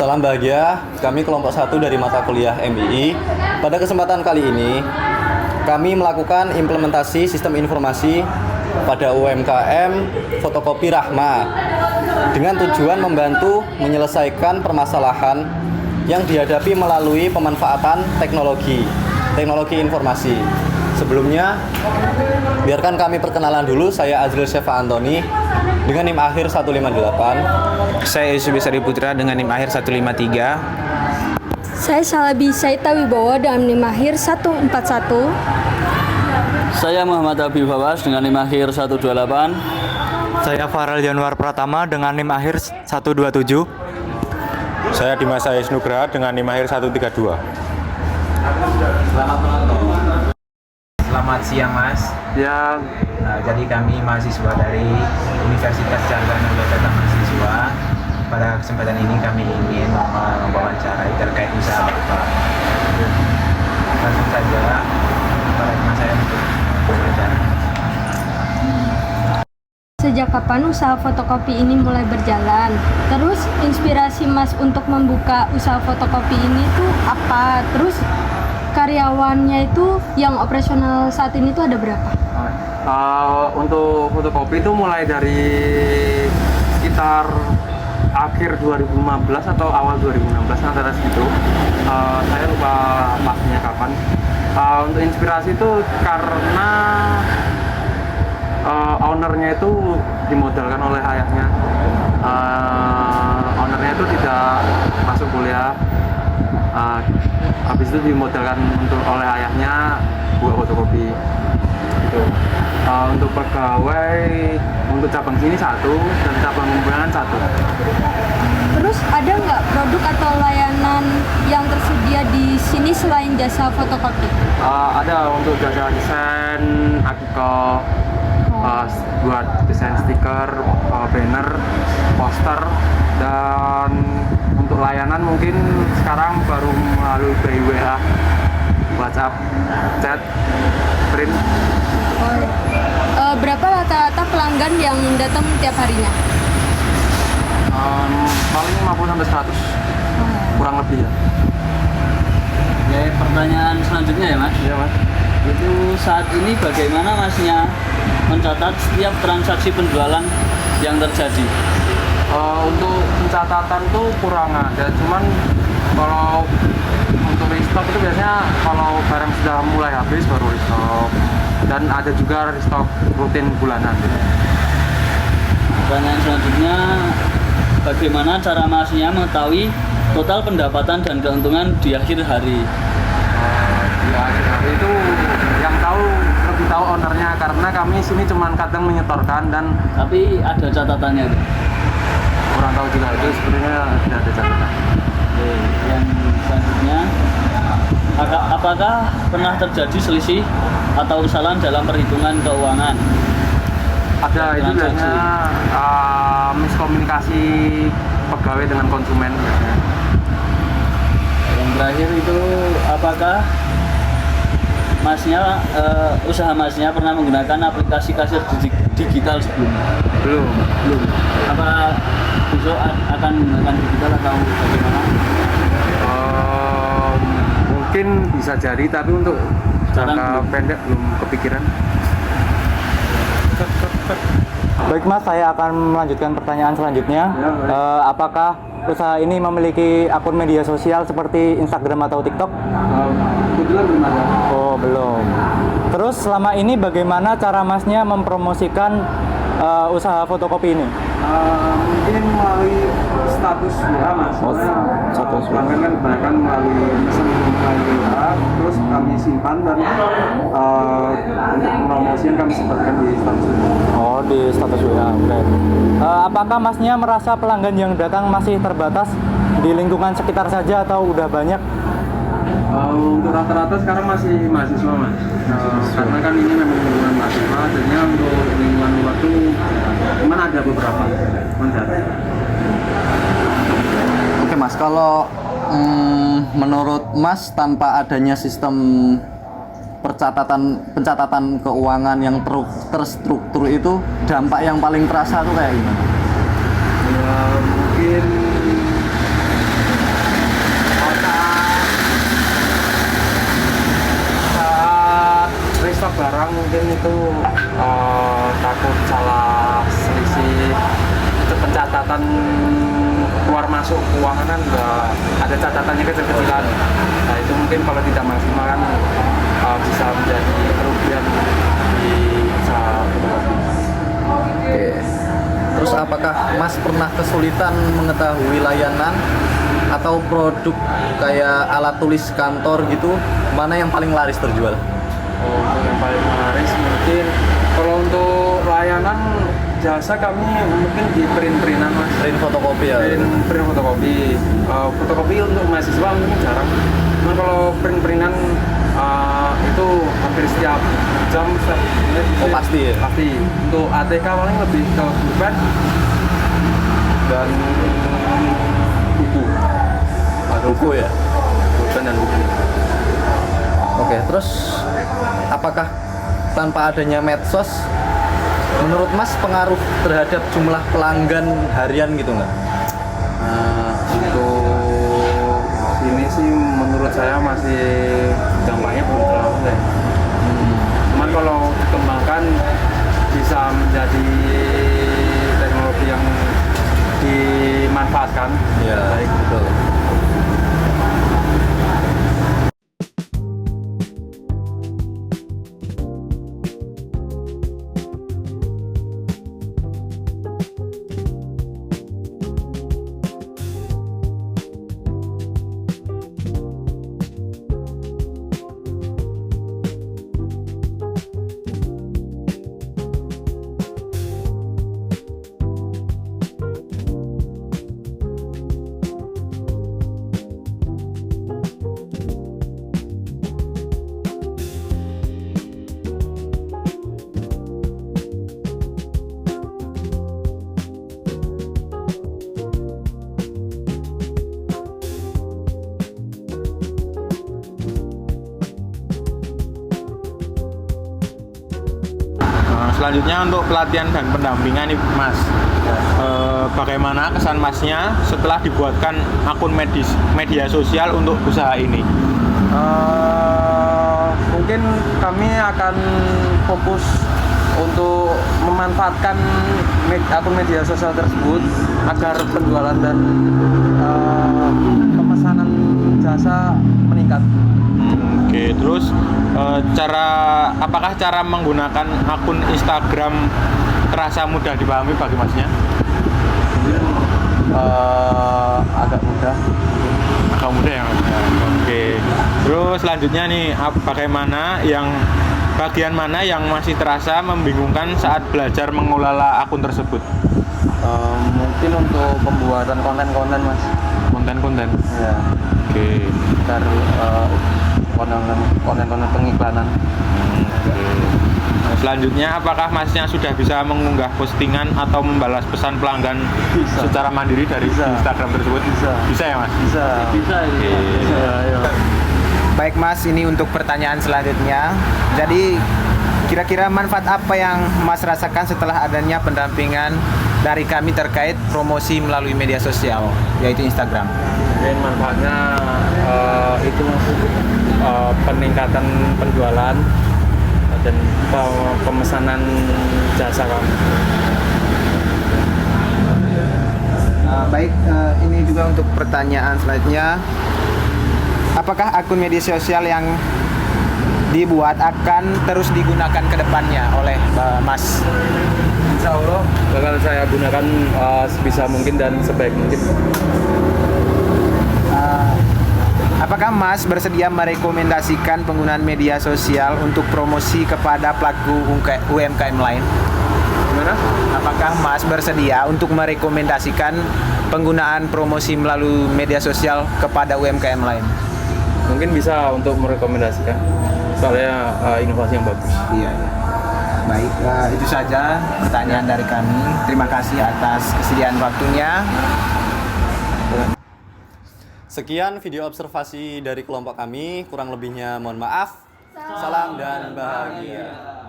Salam bahagia, kami kelompok 1 dari mata kuliah MII. Pada kesempatan kali ini, kami melakukan implementasi sistem informasi pada UMKM Fotokopi Rahma dengan tujuan membantu menyelesaikan permasalahan yang dihadapi melalui pemanfaatan teknologi informasi. Sebelumnya, biarkan kami perkenalan dulu. Saya Azril Syefa Antoni dengan NIM akhir 158. Saya Yusuf Sari Putra dengan NIM akhir 153. Saya Salabi Saita Wibowo dengan NIM akhir 141. Saya Muhammad Habib Fawas dengan NIM akhir 128. Saya Farel Januar Pratama dengan NIM akhir 127. Saya Dimas Ayes Nugraha dengan NIM akhir 132. Selamat siang Mas. Jadi kami mahasiswa dari Universitas Chandra Nagara Mahasiswa. Pada kesempatan ini kami ingin mewawancarai terkait usaha Bapak. Langsung saja kepada teman saya untuk berbicara. Sejak kapan usaha fotokopi ini mulai berjalan? Terus inspirasi Mas untuk membuka usaha fotokopi ini tuh apa? Terus karyawannya itu yang operasional saat ini tuh ada berapa? Untuk fotokopi itu mulai dari sekitar akhir 2015 atau awal 2016 antara segitu. Saya lupa pastinya kapan. Untuk inspirasi itu karena ownernya itu dimodalkan oleh ayahnya. Ownernya itu tidak masuk kuliah. Habis itu dimodalkan oleh ayahnya buat fotokopi. Gitu. Untuk pegawai untuk cabang sini 1 dan cabang undangan 1. Terus ada nggak produk atau layanan yang tersedia di sini selain jasa fotokopi? Ada untuk jasa desain artikel, buat desain stiker, banner, poster, dan untuk layanan mungkin sekarang baru melalui by WA, WhatsApp, chat, print. Berapa rata-rata pelanggan yang datang tiap harinya? Paling 50-100, kurang lebih ya. Oke, pertanyaan selanjutnya ya Mas. Iya Mas. Itu saat ini bagaimana Masnya mencatat setiap transaksi penjualan yang terjadi? Untuk pencatatan tuh kurang ada, cuman kalau untuk restock itu biasanya kalau barang sudah mulai habis baru restock, dan ada juga restock rutin bulanan. Pertanyaan selanjutnya, bagaimana cara Masnya mengetahui total pendapatan dan keuntungan di akhir hari? Di akhir hari itu yang lebih tahu ownernya, karena kami sini cuma kadang menyetorkan dan Tapi ada catatannya itu. kurang tahu juga, itu sebenarnya tidak ada catatan. Oke, yang selanjutnya, apakah pernah terjadi selisih atau kesalahan dalam perhitungan keuangan? Ada, itu biasanya miskomunikasi pegawai dengan konsumen biasanya. Yang terakhir itu, apakah usaha Masnya pernah menggunakan aplikasi kasir digital sebelumnya? Belum. Apa besok akan menggunakan digital atau bagaimana? Mungkin bisa jadi, tapi untuk jangka pendek belum kepikiran. Baik Mas, saya akan melanjutkan pertanyaan selanjutnya. Apakah usaha ini memiliki akun media sosial seperti Instagram atau TikTok? Kebetulan belum ada. Oh, belum. Terus selama ini bagaimana cara Masnya mempromosikan usaha fotokopi ini? Mungkin melalui status WA Mas. Status WA. Pelanggan kan kebanyakan melalui WA, terus kami simpan dan untuk promosian kami sebarkan di status WA. Oh, di status WA. Oke. Apakah Masnya merasa pelanggan yang datang masih terbatas di lingkungan sekitar saja atau udah banyak? Untuk rata-rata sekarang masih mahasiswa Mas. Karena kan ini memang lingkungan mahasiswa, jadinya untuk lingkungan luar tuh cuman ada beberapa. Oke Mas, kalau menurut Mas tanpa adanya sistem pencatatan keuangan yang terstruktur itu, dampak yang paling terasa tuh kayak gimana? Ya mungkin keluar masuk keuangan kan juga ada catatannya kecil-kecilan. Nah itu mungkin kalau tidak maksimal kan bisa menjadi kerugian di usaha fotokopi. Oke. Terus apakah Mas pernah kesulitan mengetahui layanan atau produk kayak alat tulis kantor gitu, mana yang paling laris terjual? Oh, untuk yang paling laris mungkin kalau untuk layanan jasa kami mungkin di print-printan Mas. Print fotokopi ya? Print fotokopi. Fotokopi untuk mahasiswa mungkin jarang. Cuma kalau print-printan itu hampir setiap jam setiap menit. Oh pasti ya? Pasti. Untuk ATK paling lebih ke pulpen dan buku. Buku ya? Pulpen dan buku. Oke, terus apakah tanpa adanya medsos, menurut Mas pengaruh terhadap jumlah pelanggan harian gitu nggak? Untuk ini sih menurut saya masih dampaknya belum terlalu deh. Cuman kalau dikembangkan bisa menjadi teknologi yang dimanfaatkan. Ya, Baik. betul. Selanjutnya untuk pelatihan dan pendampingan nih Mas. Bagaimana kesan Masnya setelah dibuatkan akun media sosial untuk usaha ini? Mungkin kami akan fokus untuk memanfaatkan akun media sosial tersebut agar penjualan dan pemesanan jasa meningkat. Oke, terus apakah cara menggunakan akun Instagram terasa mudah dipahami bagi Masnya? Agak mudah. Agak mudah ya Mas. Oke. Terus selanjutnya nih, bagian mana yang masih terasa membingungkan saat belajar mengelola akun tersebut? Mungkin untuk pembuatan konten-konten Mas. Konten-konten. Ya. Oke. Ntar konten-konten pengiklanan. Selanjutnya, apakah Masnya sudah bisa mengunggah postingan atau membalas pesan pelanggan secara mandiri dari Instagram tersebut? Bisa ya Mas? Bisa. Oke. Baik Mas, ini untuk pertanyaan selanjutnya. Jadi kira-kira manfaat apa yang Mas rasakan setelah adanya pendampingan dari kami terkait promosi melalui media sosial, yaitu Instagram? Mungkin manfaatnya itu Mas, peningkatan penjualan dan pemesanan jasa kami. Baik, ini juga untuk pertanyaan selanjutnya. Apakah akun media sosial yang dibuat akan terus digunakan ke depannya oleh Mas? Insya Allah bakal saya gunakan sebisa mungkin dan sebaik mungkin. Apakah Mas bersedia merekomendasikan penggunaan media sosial untuk promosi kepada pelaku UMKM lain? Gimana? Apakah Mas bersedia untuk merekomendasikan penggunaan promosi melalui media sosial kepada UMKM lain? Mungkin bisa untuk merekomendasikan, soalnya inovasi yang bagus. Iya. Baik, itu saja pertanyaan dari kami. Terima kasih atas kesediaan waktunya. Sekian video observasi dari kelompok kami, kurang lebihnya mohon maaf. Salam dan bahagia.